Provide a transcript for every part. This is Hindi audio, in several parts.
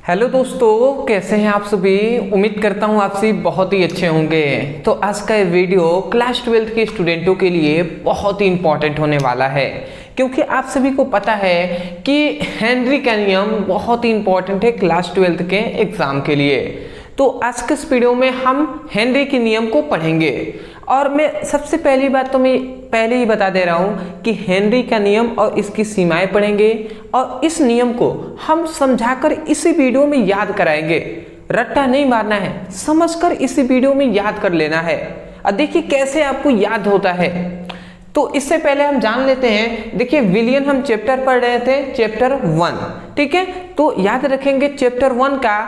हेलो दोस्तों, कैसे हैं आप सभी। उम्मीद करता हूं आप सभी बहुत ही अच्छे होंगे। तो आज का ये वीडियो क्लास 12 के स्टूडेंटों के लिए बहुत ही इंपॉर्टेंट होने वाला है, क्योंकि आप सभी को पता है कि हेनरी का नियम बहुत ही इंपॉर्टेंट है क्लास 12 के एग्जाम के लिए। तो आज के इस वीडियो में हम हेनरी के नियम को पढ़ेंगे। और मैं सबसे पहली बात तो मैं पहले ही बता दे रहा हूं कि हेनरी का नियम और इसकी सीमाएं पढ़ेंगे और इस नियम को हम समझाकर इसी वीडियो में याद कराएंगे। रट्टा नहीं मारना है, समझकर इसी वीडियो में याद कर लेना है। और देखिए कैसे आपको याद होता है। तो इससे पहले हम जान लेते हैं। देखिए विलियन हम चैप्टर पढ़ रहे थे, चैप्टर 1, ठीक है। तो याद रखेंगे चैप्टर 1 का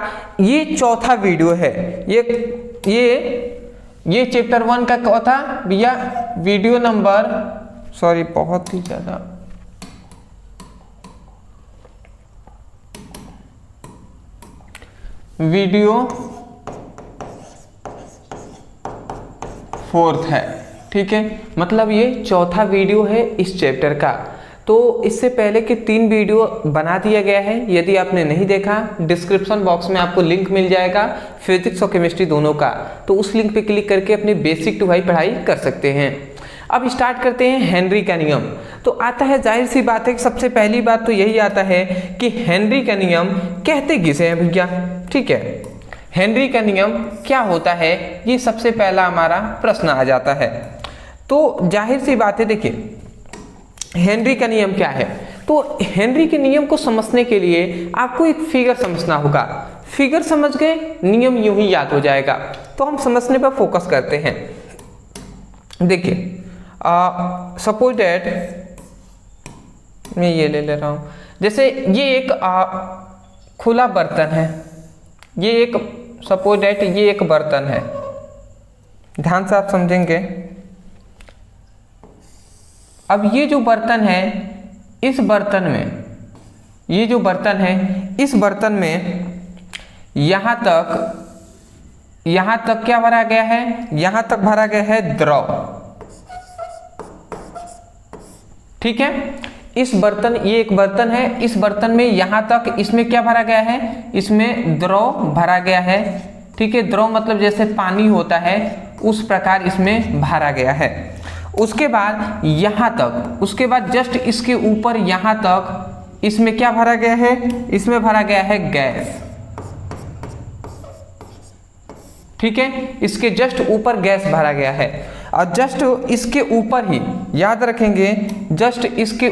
ये चौथा वीडियो है। ये चैप्टर 1 का चौथा भैया वीडियो नंबर, सॉरी बहुत ही ज्यादा, वीडियो 4 है, ठीक है। मतलब ये चौथा वीडियो है इस चैप्टर का। तो इससे पहले के 3 वीडियो बना दिया गया है। यदि आपने नहीं देखा, डिस्क्रिप्शन बॉक्स में आपको लिंक मिल जाएगा फिजिक्स और केमिस्ट्री दोनों का। तो उस लिंक पे क्लिक करके अपनी बेसिक टू हाई पढ़ाई कर सकते हैं। अब स्टार्ट करते हैं हेनरी का नियम। तो आता है, जाहिर सी बात है, सबसे पहली बात तो यही आता है कि हेनरी का नियम कहते किसे हैं भैया, ठीक है। हेनरी का नियम क्या होता है, ये सबसे पहला हमारा प्रश्न आ जाता है। तो जाहिर सी बात है, देखिए हेनरी का नियम क्या है। तो हेनरी के नियम को समझने के लिए आपको एक फिगर समझना होगा। फिगर समझ गए, नियम यूं ही याद हो जाएगा। तो हम समझने पर फोकस करते हैं। देखिए सपोज दैट मैं ये ले रहा हूं, जैसे ये एक खुला बर्तन है। ये एक सपोज दैट ये एक बर्तन है। ध्यान से आप समझेंगे। अब ये जो बर्तन है, इस बर्तन में, ये जो बर्तन है, इस बर्तन में यहां तक क्या भरा गया है, यहां तक भरा गया है द्रव, ठीक है। इस बर्तन, ये एक बर्तन है, इस बर्तन में यहां तक इसमें क्या भरा गया है, इसमें द्रव भरा गया है, ठीक है। द्रव मतलब जैसे पानी होता है उस प्रकार इसमें भरा गया है। उसके बाद यहां तक, उसके बाद जस्ट इसके ऊपर यहां तक इसमें क्या भरा गया है, इसमें भरा गया है गैस, ठीक है। इसके जस्ट ऊपर गैस भरा गया है। और जस्ट इसके ऊपर ही, याद रखेंगे, जस्ट इसके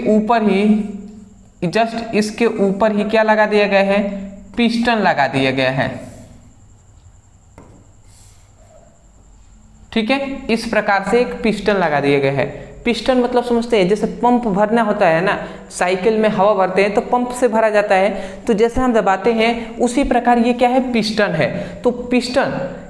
ऊपर ही क्या लगा दिया गया है, पिस्टन लगा दिया गया है, ठीक है। इस प्रकार से एक पिस्टन लगा दिया गया है। पिस्टन मतलब समझते हैं, जैसे पंप भरना होता है ना, साइकिल में हवा भरते हैं तो पंप से भरा जाता है। तो जैसे हम दबाते हैं उसी प्रकार ये क्या है, पिस्टन है। तो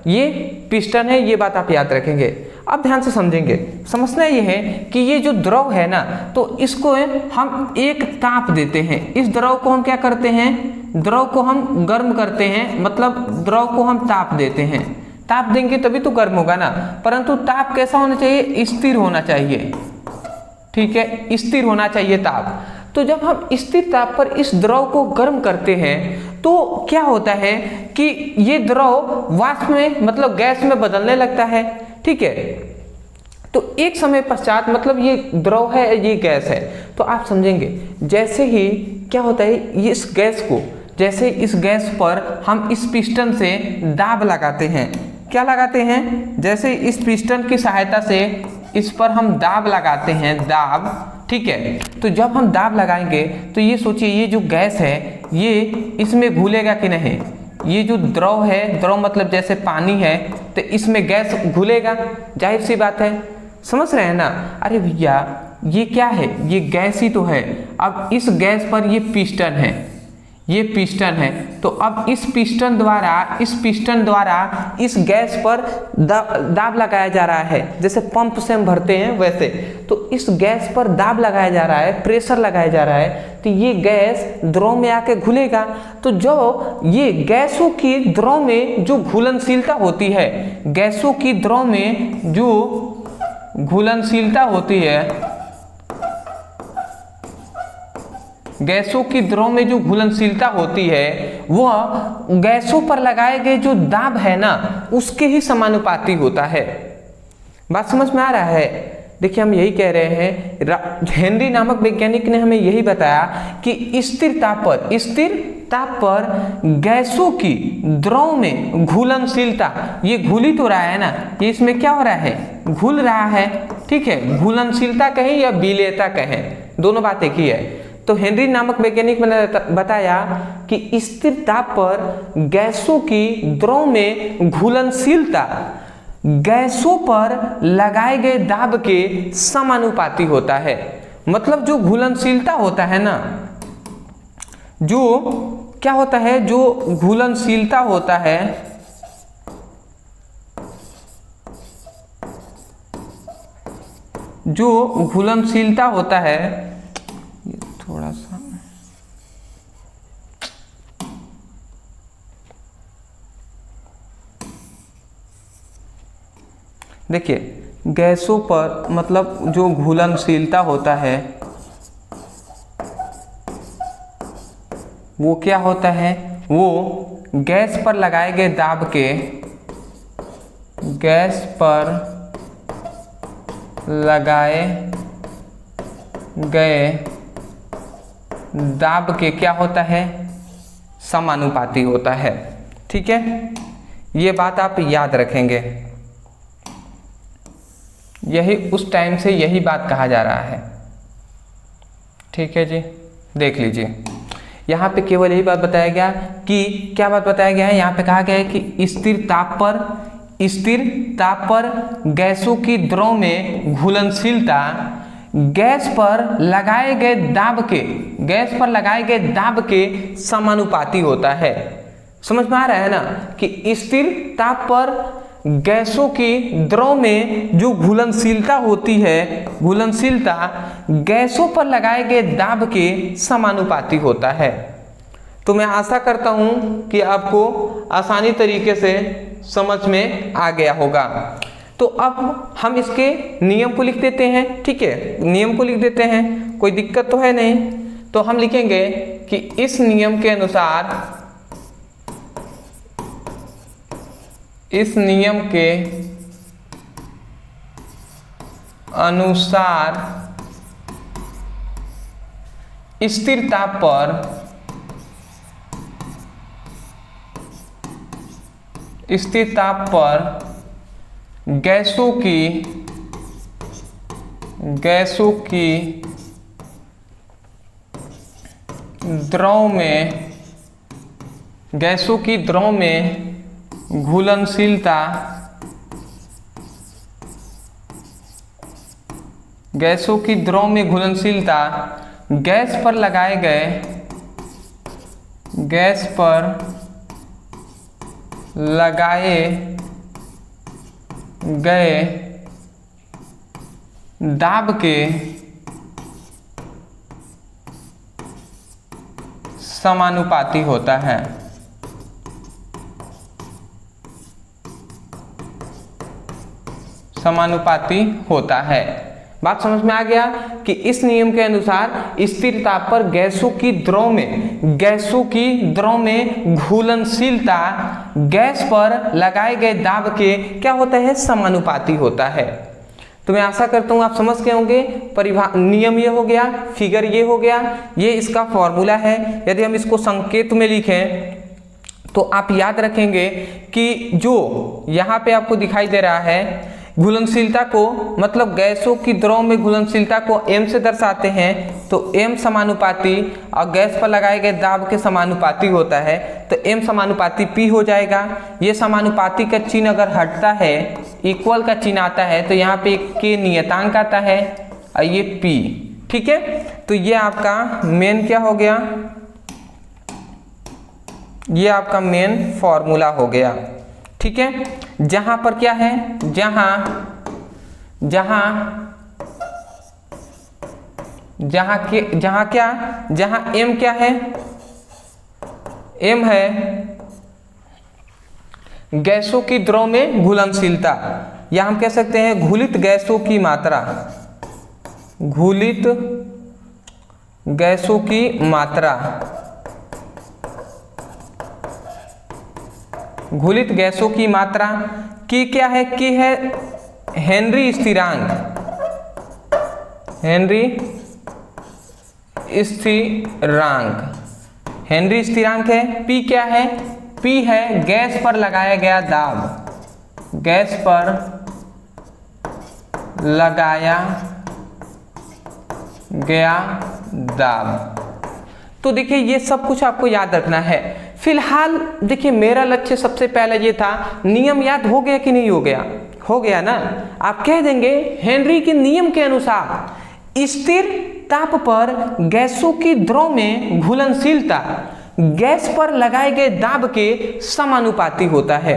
ये पिस्टन है, ये बात आप याद रखेंगे। अब ध्यान से समझेंगे। समझना ये है कि ये जो द्रव है ना, तो इसको हम एक ताप देते हैं। इस द्रव को हम क्या करते हैं, द्रव को हम गर्म करते हैं, मतलब द्रव को हम ताप देते हैं। ताप देंगे तभी तो गर्म होगा ना। परंतु ताप कैसा होना चाहिए, स्थिर होना चाहिए, ठीक है, स्थिर होना चाहिए ताप। तो जब हम स्थिर ताप पर इस द्रव को गर्म करते हैं तो क्या होता है कि ये द्रव वाष्प में, मतलब गैस में बदलने लगता है, ठीक है। तो एक समय पश्चात, मतलब ये द्रव है, ये गैस है, तो आप समझेंगे जैसे ही क्या होता है, ये इस गैस को, जैसे इस गैस पर हम इस पिस्टन से दाब लगाते हैं, क्या लगाते हैं, जैसे इस पिस्टन की सहायता से इस पर हम दाब लगाते हैं, दाब, ठीक है। तो जब हम दाब लगाएंगे तो ये सोचिए, ये जो गैस है ये इसमें घुलेगा कि नहीं। ये जो द्रव है, द्रव मतलब जैसे पानी है, तो इसमें गैस घुलेगा, जाहिर सी बात है। समझ रहे हैं ना। अरे भैया ये क्या है, ये गैस ही तो है। अब इस गैस पर ये पिस्टन है, ये पिस्टन है। तो अब इस पिस्टन द्वारा इस गैस पर दाब लगाया जा रहा है, जैसे पंप से हम भरते हैं वैसे। तो इस गैस पर दाब लगाया जा रहा है, प्रेशर लगाया जा रहा है, तो ये गैस द्रव में आके घुलेगा। तो जो ये गैसों की द्रव में जो घुलनशीलता होती है, गैसों की द्रव में जो घुलनशीलता होती है, गैसों की द्रव में जो घुलनशीलता होती है वह गैसों पर लगाए गए जो दाब है ना उसके ही समानुपाती होता है। बात समझ में आ रहा है? देखिए हम यही कह रहे हैं, हेनरी नामक वैज्ञानिक ने हमें यही बताया कि स्थिर ताप पर गैसों की द्रव में घुलनशीलता, ये घुल ही तो रहा है ना, ये इसमें क्या हो रहा है, घुल रहा है, ठीक है। घुलनशीलता कहें या विलेयता कहें, दोनों बात एक ही है। तो हेनरी नामक वैज्ञानिक ने बताया कि स्थिर ताप पर गैसों की द्रव में घुलनशीलता गैसों पर लगाए गए दाब के समानुपाती होता है। मतलब जो घुलनशीलता होता है ना, जो क्या होता है, जो घुलनशीलता होता है, जो घुलनशीलता होता है, ये थोड़ा सा देखिए, गैसों पर मतलब जो घुलनशीलता होता है वो क्या होता है, वो गैस पर लगाए गए दाब के, गैस पर लगाए गए दाब के क्या होता है, समानुपाती होता है। ठीक है, ये बात आप याद रखेंगे, यही उस टाइम से यही बात कहा जा रहा है। ठीक है जी, देख लीजिए यहाँ पे केवल यही बात बताया गया कि क्या बात बताया गया है, यहाँ पे कहा गया है कि स्थिर ताप पर गैसों की द्रव में घुलनशीलता गैस पर लगाए गए दाब के समानुपाती होता है। समझ में आ रहा है ना कि स्थिर ताप पर गैसों की द्रव में जो घुलनशीलता होती है, घुलनशीलता गैसों पर लगाए गए दाब के समानुपाती होता है। तो मैं आशा करता हूं कि आपको आसानी तरीके से समझ में आ गया होगा। तो अब हम इसके नियम को लिख देते हैं। ठीक है, नियम को लिख देते हैं, कोई दिक्कत तो है नहीं। तो हम लिखेंगे कि इस नियम के अनुसार, इस नियम के अनुसार स्थिर ताप पर गैसों की द्रव में घुलनशीलता गैस पर लगाए गए दाब के समानुपाती होता है। समानुपाती होता है। बात समझ में आ गया कि इस नियम के अनुसार स्थिर ताप पर गैसों की द्रव में घुलनशीलता गैस पर लगाए गए दाब के क्या होता है, समानुपाती होता है। तो मैं आशा करता हूं आप समझ गए होंगे। नियम ये हो गया, फिगर ये हो गया, ये इसका फॉर्मूला है। यदि हम इसको संकेत में लिखें तो आप याद रखेंगे कि जो यहाँ पे आपको दिखाई दे रहा है, घुलनशीलता को मतलब गैसों की द्रव में घुलनशीलता को m से दर्शाते हैं, तो m समानुपाती और गैस पर लगाए गए दाब के समानुपाती होता है, तो m समानुपाती p हो जाएगा। ये समानुपाती का चिन्ह अगर हटता है, इक्वल का चिन्ह आता है, तो यहाँ पे k नियतांक आता है और ये p। ठीक है, तो ये आपका मेन क्या हो गया, ये आपका मेन फॉर्मूला हो गया। ठीक है, जहां पर क्या है, जहां m क्या है, m है गैसों की द्रव में घुलनशीलता, या हम कह सकते हैं घुलित गैसों की मात्रा, घुलित गैसों की मात्रा, घुलित गैसों की मात्रा की क्या है, की है हेनरी स्थिरांक, हेनरी स्थिरांक, हेनरी स्थिरांक है। पी क्या है, पी है गैस पर लगाया गया दाब, गैस पर लगाया गया दाब। तो देखिए ये सब कुछ आपको याद रखना है। फिलहाल देखिए मेरा लक्ष्य सबसे पहले ये था, नियम याद हो गया कि नहीं हो गया, हो गया ना। आप कह देंगे हेनरी के नियम के अनुसार स्थिर ताप पर गैसों की द्रव में घुलनशीलता गैस पर लगाए गए दाब के समानुपाती होता है।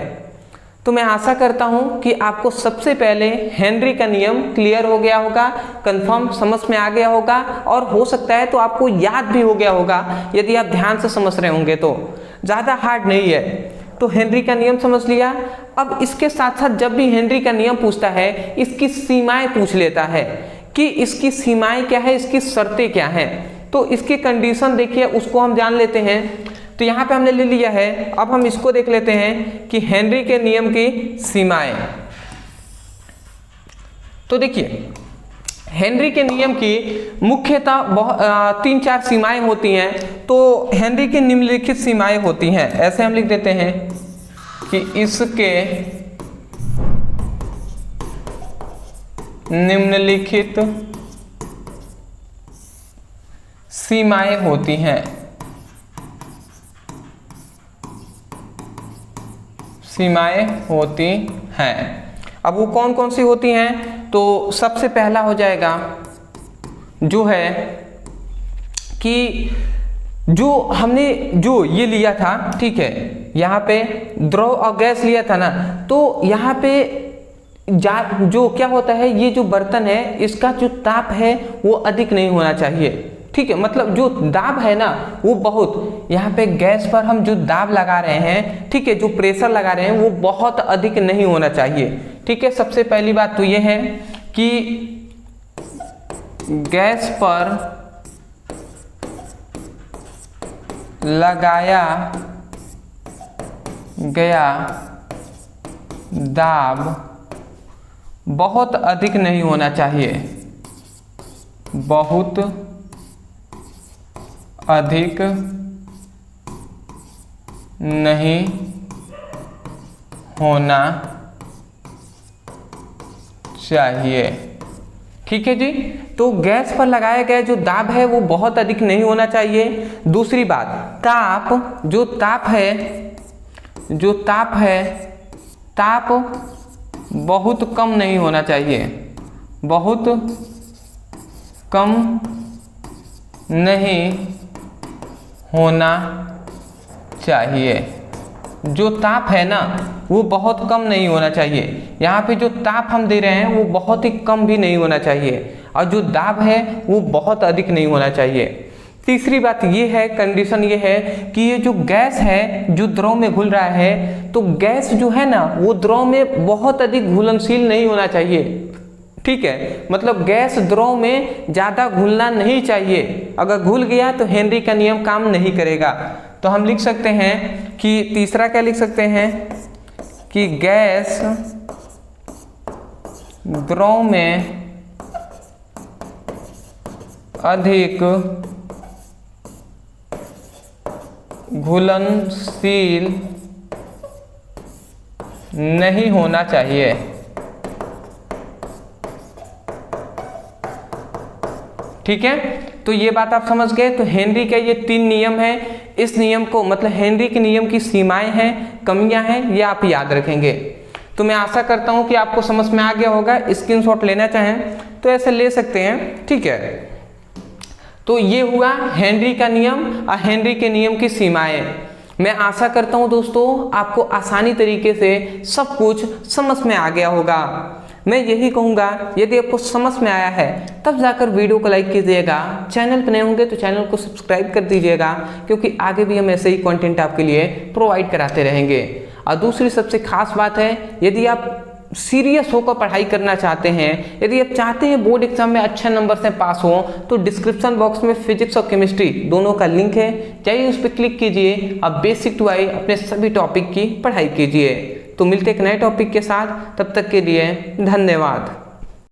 तो मैं आशा करता हूं कि आपको सबसे पहले हेनरी का नियम क्लियर हो गया होगा, कंफर्म समझ में आ गया होगा, और हो सकता है तो आपको याद भी हो गया होगा यदि आप ध्यान से समझ रहे होंगे तो। ज़्यादा हार्ड नहीं है। तो हेनरी का नियम समझ लिया। अब इसके साथ साथ जब भी हेनरी का नियम पूछता है, इसकी सीमाएं पूछ लेता है कि इसकी सीमाएं क्या है, इसकी शर्तें क्या हैं। तो इसकी कंडीशन देखिए, उसको हम जान लेते हैं। तो यहाँ पे हमने ले लिया है। अब हम इसको देख लेते हैं कि हेनरी के नियम की सीमाएं। तो देखिए हेनरी के नियम की मुख्यतः 3-4 सीमाएं होती हैं। तो हेनरी की निम्नलिखित सीमाएं होती हैं, ऐसे हम लिख देते हैं कि इसके निम्नलिखित सीमाएं होती हैं, सीमाएं होती हैं। अब वो कौन कौन सी होती हैं? तो सबसे पहला हो जाएगा जो है कि जो हमने जो ये लिया था, ठीक है, यहाँ पे द्रव और गैस लिया था ना, तो यहाँ पे जो क्या होता है, ये जो बर्तन है इसका जो ताप है वो अधिक नहीं होना चाहिए, ठीक है। मतलब जो दाब है ना वो बहुत, यहाँ पे गैस पर हम जो दाब लगा रहे हैं, ठीक है, जो प्रेशर लगा रहे हैं वो बहुत अधिक नहीं होना चाहिए, ठीक है। सबसे पहली बात तो ये है कि गैस पर लगाया गया दाब बहुत अधिक नहीं होना चाहिए, बहुत अधिक नहीं होना चाहिए, ठीक है जी। तो गैस पर लगाया गया जो दाब है वो बहुत अधिक नहीं होना चाहिए। दूसरी बात, ताप, जो ताप है ताप बहुत कम नहीं होना चाहिए, बहुत कम नहीं होना चाहिए। जो ताप है ना वो बहुत कम नहीं होना चाहिए। यहाँ पे जो ताप हम दे रहे हैं वो बहुत ही कम भी नहीं होना चाहिए, और जो दाब है वो बहुत अधिक नहीं होना चाहिए। तीसरी बात ये है, कंडीशन ये है कि ये जो गैस है जो द्रव में घुल रहा है, तो गैस जो है ना वो द्रव में बहुत अधिक घुलनशील नहीं होना चाहिए, ठीक है। मतलब गैस द्रव में ज़्यादा घुलना नहीं चाहिए। अगर घुल गया तो हेनरी का नियम काम नहीं करेगा। तो हम लिख सकते हैं कि तीसरा क्या लिख सकते हैं कि गैस द्रव में अधिक घुलनशील नहीं होना चाहिए, ठीक है। तो ये बात आप समझ गए। तो हेनरी के ये 3 नियम हैं। इस नियम को मतलब हेनरी के नियम की सीमाएं हैं, कमियां हैं, ये आप याद रखेंगे। तो मैं आशा करता हूं कि आपको समझ में आ गया होगा। स्क्रीनशॉट लेना चाहें तो ऐसे ले सकते हैं, ठीक है। तो ये हुआ हेनरी का नियम और हेनरी के नियम की सीमाएं। मैं आशा करता हूं दोस्तों आपको आसानी तरीके से सब कुछ समझ में आ गया होगा। मैं यही कहूँगा यदि आपको समझ में आया है तब जाकर वीडियो को लाइक कीजिएगा। चैनल पर नए होंगे तो चैनल को सब्सक्राइब कर दीजिएगा, क्योंकि आगे भी हम ऐसे ही कंटेंट आपके लिए प्रोवाइड कराते रहेंगे। और दूसरी सबसे खास बात है, यदि आप सीरियस होकर पढ़ाई करना चाहते हैं, यदि आप चाहते हैं बोर्ड एग्जाम में अच्छे नंबर से पास हो, तो डिस्क्रिप्शन बॉक्स में फिजिक्स और केमिस्ट्री दोनों का लिंक है, जाइए उस पर क्लिक कीजिए। आप बेसिक टू हाई अपने सभी टॉपिक की पढ़ाई कीजिए। तो मिलते एक नए टॉपिक के साथ, तब तक के लिए धन्यवाद।